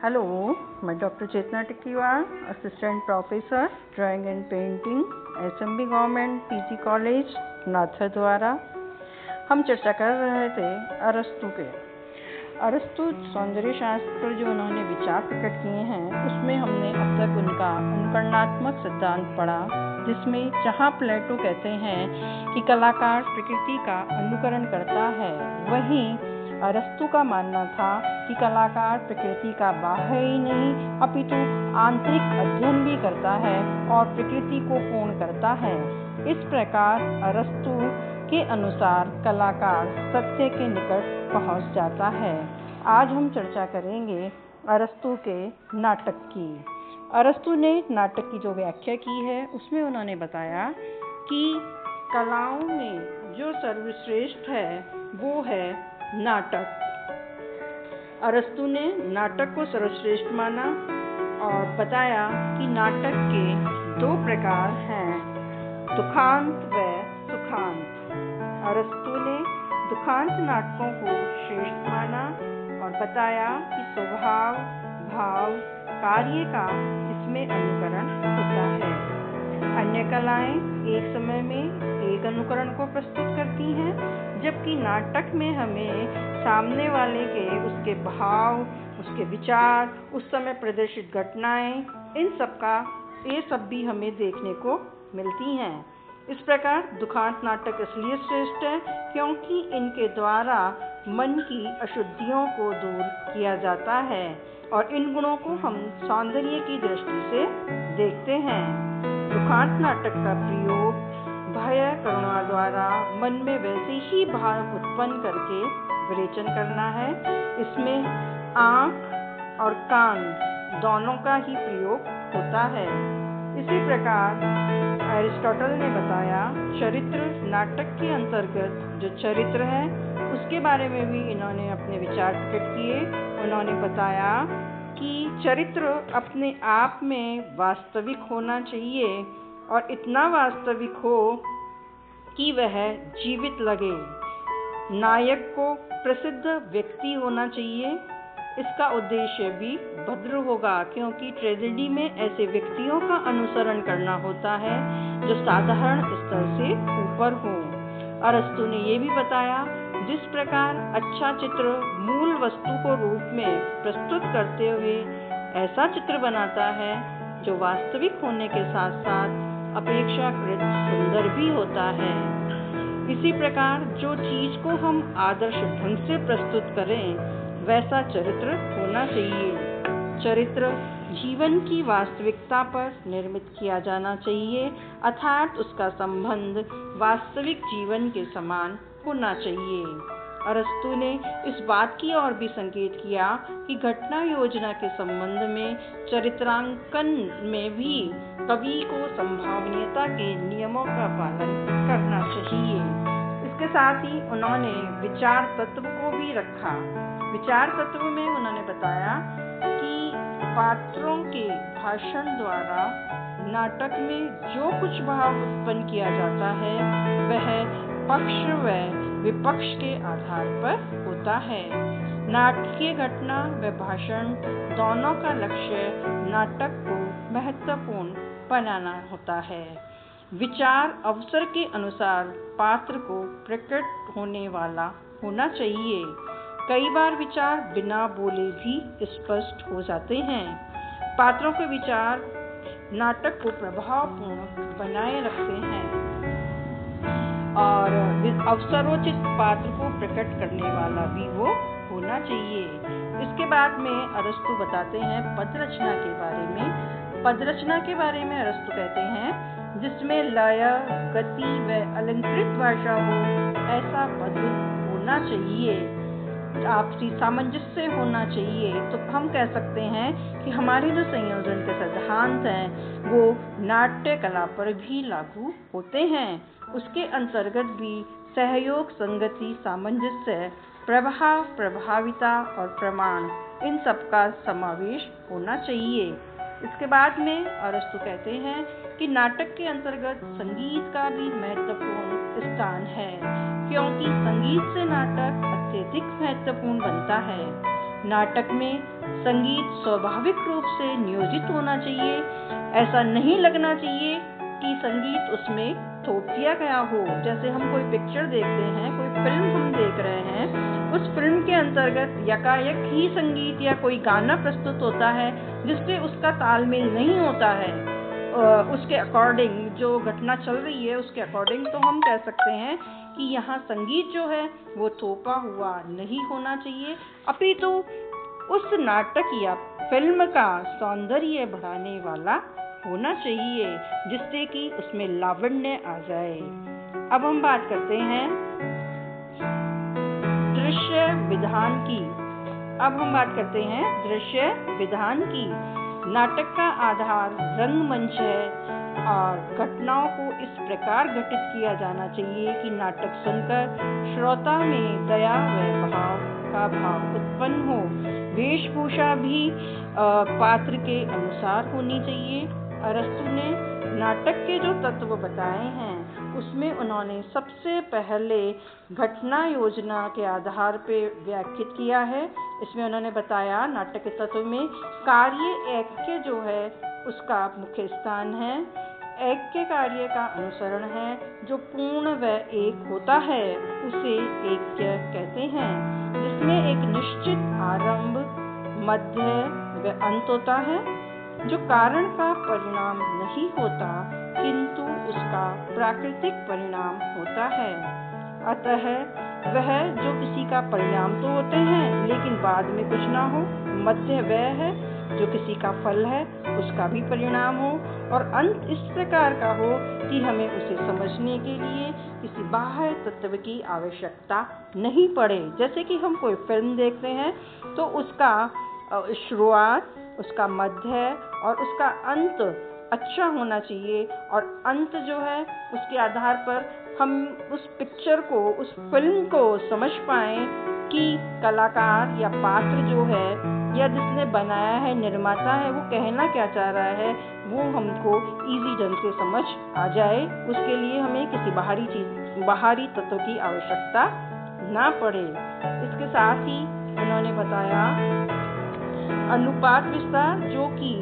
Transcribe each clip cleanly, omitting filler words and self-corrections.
Hello, मैं doctor Chetna Tikkiwal, assistant professor drawing and painting, SMB government PG college Nathdwara. हम चर्चा कर रहे थे अरस्तु के। अरस्तु सौंदर्य शास्त्र जो उन्होंने विचार प्रकट किए हैं, उसमें हमने अब तक उनका अनुकरणात्मक सिद्धांत पढ़ा, जिसमें जहाँ प्लेटो कहते हैं कि कलाकार प्रकृति का अनुकरण करता है, वहीं अरस्तु का मानना था कि कलाकार प्रकृति का बाह्य ही नहीं अपितु आंतरिक अध्ययन भी करता है और प्रकृति को पूर्ण करता है। इस प्रकार अरस्तु के अनुसार कलाकार सत्य के निकट पहुंच जाता है। आज हम चर्चा करेंगे अरस्तु के नाटक की। अरस्तु ने नाटक की जो व्याख्या की है, उसमें उन्होंने बताया कि कलाओं में जो सर्वश्रेष्ठ है वो है नाटक। अरस्तु ने नाटक को सर्वश्रेष्ठ माना और बताया कि नाटक के दो प्रकार हैं, दुखांत व सुखांत। अरस्तु ने दुखांत नाटकों को श्रेष्ठ माना और बताया कि स्वभाव, भाव, कार्य का इसमें अनुकरण होता है। अन्य कलाएं एक समय में एक अनुकरण को प्रस्तुत करती हैं, जबकि नाटक में हमें सामने वाले के उसके भाव, उसके विचार, उस समय प्रदर्शित घटनाएं, ये सब भी हमें देखने को मिलती हैं। इस प्रकार दुखांत नाटक इसलिए श्रेष्ठ है क्योंकि इनके द्वारा मन की अशुद्धियों को दूर किया जाता है और इन गुणों को हम सौंदर्य की दृष्टि से देखते हैं। दुखांत नाटक का प्रयोग भय करुणा द्वारा मन में वैसे ही भाव उत्पन्न करके विरेचन करना है। इसमें आँख और कान दोनों का ही प्रयोग होता है। इसी प्रकार अरिस्टोटल ने बताया चरित्र नाटक के अंतर्गत जो चरित्र है उसके बारे में भी इन्होंने अपने विचार प्रकट किए। उन्होंने बताया कि चरित्र अपने आप में वास्तविक होना चाहिए और इतना वास्तविक हो कि वह जीवित लगे। नायक को प्रसिद्ध व्यक्ति होना चाहिए। इसका उद्देश्य भी भद्र होगा क्योंकि ट्रेजेडी में ऐसे व्यक्तियों का अनुसरण करना होता है जो साधारण स्तर से ऊपर हो। अरस्तु ने यह भी बताया जिस प्रकार अच्छा चित्र मूल वस्तु को रूप में प्रस्तुत करते हुए ऐसा चित्र बनाता है जो वास्तविक होने के साथ साथ अपेक्षाकृत सुंदर भी होता है। इसी प्रकार जो चीज को हम आदर्श ढंग से प्रस्तुत करें वैसा चरित्र होना चाहिए। चरित्र जीवन की वास्तविकता पर निर्मित किया जाना चाहिए, अर्थात उसका संबंध वास्तविक जीवन के समान होना चाहिए। अरस्तु ने इस बात की ओर भी संकेत किया कि घटना योजना के संबंध में चरित्रांकन में भी कवि को संभावनीयता के नियमों का पालन करना चाहिए। इसके साथ ही उन्होंने विचार तत्व को भी रखा। विचार तत्व में उन्होंने बताया कि पात्रों के भाषण द्वारा नाटक में जो कुछ भाव उत्पन्न किया जाता है वह पक्ष व विपक्ष के आधार पर होता है। नाटकीय घटना व भाषण दोनों का लक्ष्य नाटक को महत्वपूर्ण बनाना होता है। विचार अवसर के अनुसार पात्र को प्रकट होने वाला होना चाहिए। कई बार विचार बिना बोले भी स्पष्ट हो जाते हैं। पात्रों के विचार नाटक को प्रभावपूर्ण बनाए रखते हैं और अवसरोचित पात्र को प्रकट करने वाला भी वो होना चाहिए। इसके बाद में अरस्तु बताते हैं पद रचना के बारे में। पद रचना के बारे में अरस्तु कहते हैं जिसमें लय, गति व अलंकृत भाषा हो ऐसा पद होना चाहिए। आपसी सामंजस्य होना चाहिए। तो हम कह सकते हैं कि हमारे जो संयोजन के सिद्धांत हैं वो नाट्य कला पर भी लागू होते हैं। उसके अंतर्गत भी सहयोग, संगति, सामंजस्य, प्रभाव, प्रभाविता और प्रमाण इन सब का समावेश होना चाहिए। इसके बाद में अरस्तु कहते हैं कि नाटक के अंतर्गत संगीत का भी महत्वपूर्ण स्थान है क्योंकि संगीत से नाटक अत्यधिक महत्वपूर्ण बनता है। नाटक में संगीत स्वाभाविक रूप से नियोजित होना चाहिए। ऐसा नहीं लगना चाहिए कि संगीत उसमें थोप दिया गया हो। जैसे हम कोई पिक्चर देखते हैं, कोई फिल्म हम देख रहे हैं, उस फिल्म के अंतर्गत यकायक ही संगीत या कोई गाना प्रस्तुत होता है जिससे उसका तालमेल नहीं होता है, उसके अकॉर्डिंग जो घटना चल रही है उसके अकॉर्डिंग, तो हम कह सकते हैं कि यहाँ संगीत जो है वो थोपा हुआ नहीं होना चाहिए, अपितु उस नाटक या फिल्म का सौंदर्य बढ़ाने वाला होना चाहिए, जिससे कि उसमें लावण्य आ जाए। अब हम बात करते हैं दृश्य विधान की। दृश्य विधान की। नाटक का आधार रंगमंच है और घटनाओं को इस प्रकार घटित किया जाना चाहिए कि नाटक सुनकर श्रोता में दया व भाव का भाव उत्पन्न हो। वेशभूषा भी पात्र के अनुसार होनी चाहिए। अरस्तु ने नाटक के जो तत्व बताए हैं उसमें उन्होंने सबसे पहले घटना योजना के आधार पर व्याख्यात किया है। इसमें उन्होंने बताया नाटक के तत्व में कार्य ऐक्य जो है उसका मुख्य स्थान है। ऐक्य कार्य का अनुसरण है, जो पूर्ण व एक होता है उसे ऐक्य कहते हैं, जिसमें एक निश्चित आरंभ, मध्य व अंत होता है, जो कारण का परिणाम नहीं होता किंतु उसका प्राकृतिक परिणाम होता है। अतः वह जो किसी का परिणाम तो होते हैं लेकिन बाद में कुछ ना हो। मध्य वह है जो किसी का फल है, उसका भी परिणाम हो, और अंत इस प्रकार का हो कि हमें उसे समझने के लिए किसी बाह्य तत्व की आवश्यकता नहीं पड़े। जैसे कि हम कोई फिल्म देखते हैं तो उसका शुरुआत, उसका मध्य और उसका अंत अच्छा होना चाहिए, और अंत जो है उसके आधार पर हम उस पिक्चर को, उस फिल्म को समझ पाएं कि कलाकार या पात्र जो है या जिसने बनाया है, निर्माता है, वो कहना क्या चाह रहा है, वो हमको इजी ढंग से समझ आ जाए। उसके लिए हमें किसी बाहरी तत्व की आवश्यकता ना पड़े। इसके साथ ही उन्होंने बताया अनुपात विस्तार, जो कि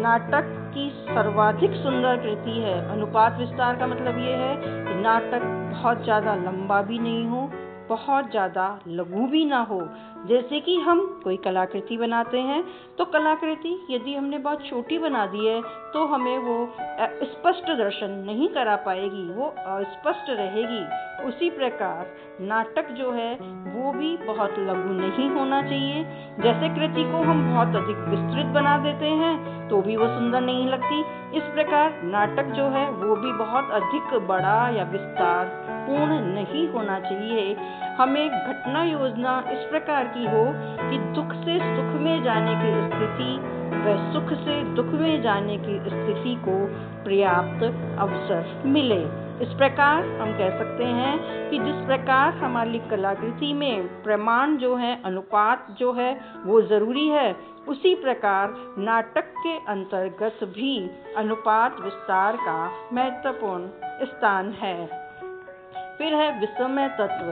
नाटक की सर्वाधिक सुंदर कृति है। अनुपात विस्तार का मतलब ये है कि नाटक बहुत ज़्यादा लंबा भी नहीं हो, बहुत ज़्यादा लघु भी ना हो। जैसे कि हम कोई कलाकृति बनाते हैं तो कलाकृति यदि हमने बहुत छोटी बना दी है तो हमें वो स्पष्ट दर्शन नहीं करा पाएगी, वो अस्पष्ट रहेगी। उसी प्रकार नाटक जो है वो भी बहुत लघु नहीं होना चाहिए। जैसे कृति को हम बहुत अधिक विस्तृत बना देते हैं तो भी वो सुंदर नहीं लगती, इस प्रकार नाटक जो है वो भी बहुत अधिक बड़ा या विस्तार पूर्ण नहीं होना चाहिए। हमें घटना योजना इस प्रकार की हो कि दुख से सुख में जाने की स्थिति व सुख से दुख में जाने की स्थिति को पर्याप्त अवसर मिले। इस प्रकार हम कह सकते हैं कि जिस प्रकार हमारी कलाकृति में प्रमाण जो है, अनुपात जो है वो जरूरी है, उसी प्रकार नाटक के अंतर्गत भी अनुपात विस्तार का महत्वपूर्ण स्थान है। फिर है विषमय तत्व।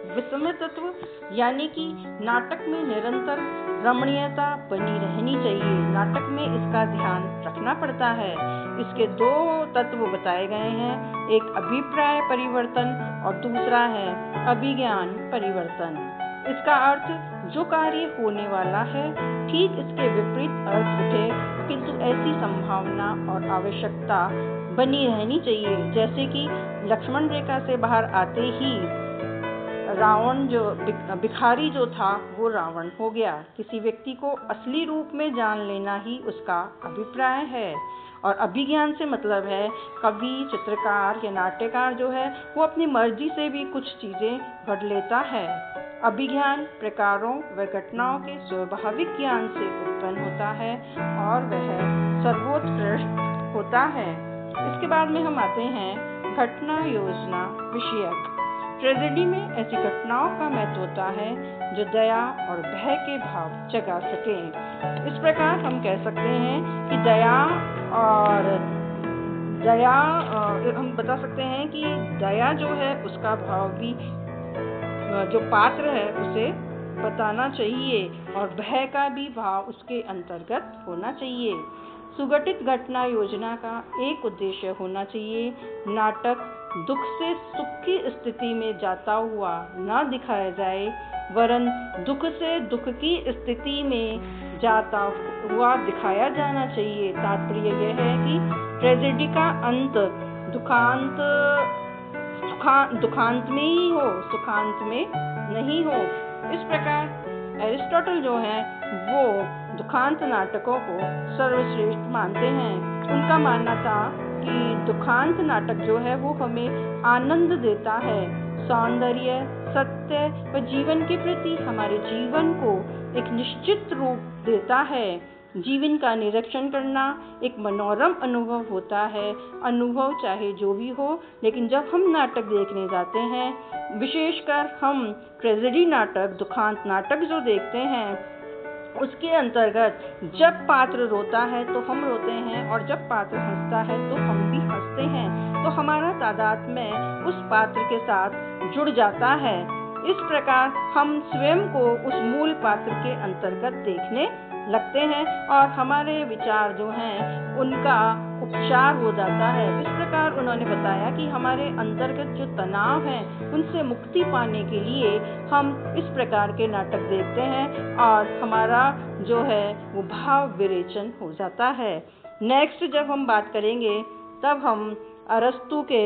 विषमय तत्व यानी कि नाटक में निरंतर रमणीयता बनी रहनी चाहिए। नाटक में इसका ध्यान रखना पड़ता है। इसके दो तत्व बताए गए हैं, एक अभिप्राय परिवर्तन और दूसरा है अभिज्ञान परिवर्तन। इसका अर्थ जो कार्य होने वाला है ठीक इसके विपरीत अर्थ उठे, किंतु ऐसी संभावना और आवश्यकता बनी रहनी चाहिए। जैसे कि लक्ष्मण रेखा से बाहर आते ही रावण जो भिखारी जो था वो रावण हो गया। किसी व्यक्ति को असली रूप में जान लेना ही उसका अभिप्राय है। और अभिज्ञान से मतलब है कवि, चित्रकार या नाट्यकार जो है वो अपनी मर्जी से भी कुछ चीजें गढ़ लेता है। अभिज्ञान प्रकारों व घटनाओं के स्वाभाविक ज्ञान से उत्पन्न होता है और वह सर्वोत्कृष्ट होता है। इसके बाद में हम आते हैं घटना योजना विषयक। ट्रेजेडी में ऐसी घटनाओं का महत्व होता है जो दया और भय के भाव जगा सके। इस प्रकार हम कह सकते हैं कि हम बता सकते हैं कि दया जो है उसका भाव भी जो पात्र है उसे बताना चाहिए और भय का भी भाव उसके अंतर्गत होना चाहिए। सुगठित घटना योजना का एक उद्देश्य होना चाहिए, नाटक दुख से सुख की स्थिति में जाता हुआ न दिखाया जाए, वरन दुख से दुख की स्थिति में जाता हुआ दिखाया जाना चाहिए। तात्पर्य यह है कि ट्रेजेडी का अंत दुखांत में ही हो, सुखांत में नहीं हो। इस प्रकार एरिस्टोटल जो है वो दुखांत नाटकों को सर्वश्रेष्ठ मानते हैं। उनका मानना था कि दुखांत नाटक जो है वो हमें आनंद देता है, सौंदर्य, सत्य व जीवन के प्रति हमारे जीवन को एक निश्चित रूप देता है। जीवन का निरीक्षण करना एक मनोरम अनुभव होता है। अनुभव चाहे जो भी हो, लेकिन जब हम नाटक देखने जाते हैं, विशेषकर हम ट्रेजेडी नाटक, दुखांत नाटक जो देखते हैं, उसके अंतर्गत जब पात्र रोता है तो हम रोते हैं और जब पात्र हंसता है तो हम भी हंसते हैं। तो हमारा तादात्म्य उस पात्र के साथ जुड़ जाता है। इस प्रकार हम स्वयं को उस मूल पात्र के अंतर्गत देखने लगते हैं और हमारे विचार जो हैं उनका उपचार हो जाता है। इस प्रकार उन्होंने बताया कि हमारे अंतर्गत जो तनाव है उनसे मुक्ति पाने के लिए हम इस प्रकार के नाटक देखते हैं और हमारा जो है वो भाव विरेचन हो जाता है। नेक्स्ट जब हम बात करेंगे तब हम अरस्तु के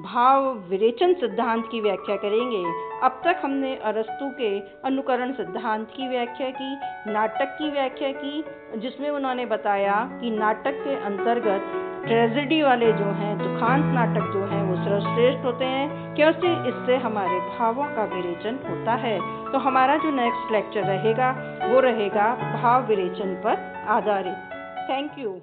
भाव विरेचन सिद्धांत की व्याख्या करेंगे। अब तक हमने अरस्तु के अनुकरण सिद्धांत की व्याख्या की, नाटक की व्याख्या की, जिसमें उन्होंने बताया कि नाटक के अंतर्गत ट्रेजेडी वाले जो हैं, दुखांत नाटक जो हैं वो सर्वश्रेष्ठ होते हैं, क्योंकि इससे हमारे भावों का विरेचन होता है। तो हमारा जो नेक्स्ट लेक्चर रहेगा वो रहेगा भाव विरेचन पर आधारित। Thank you.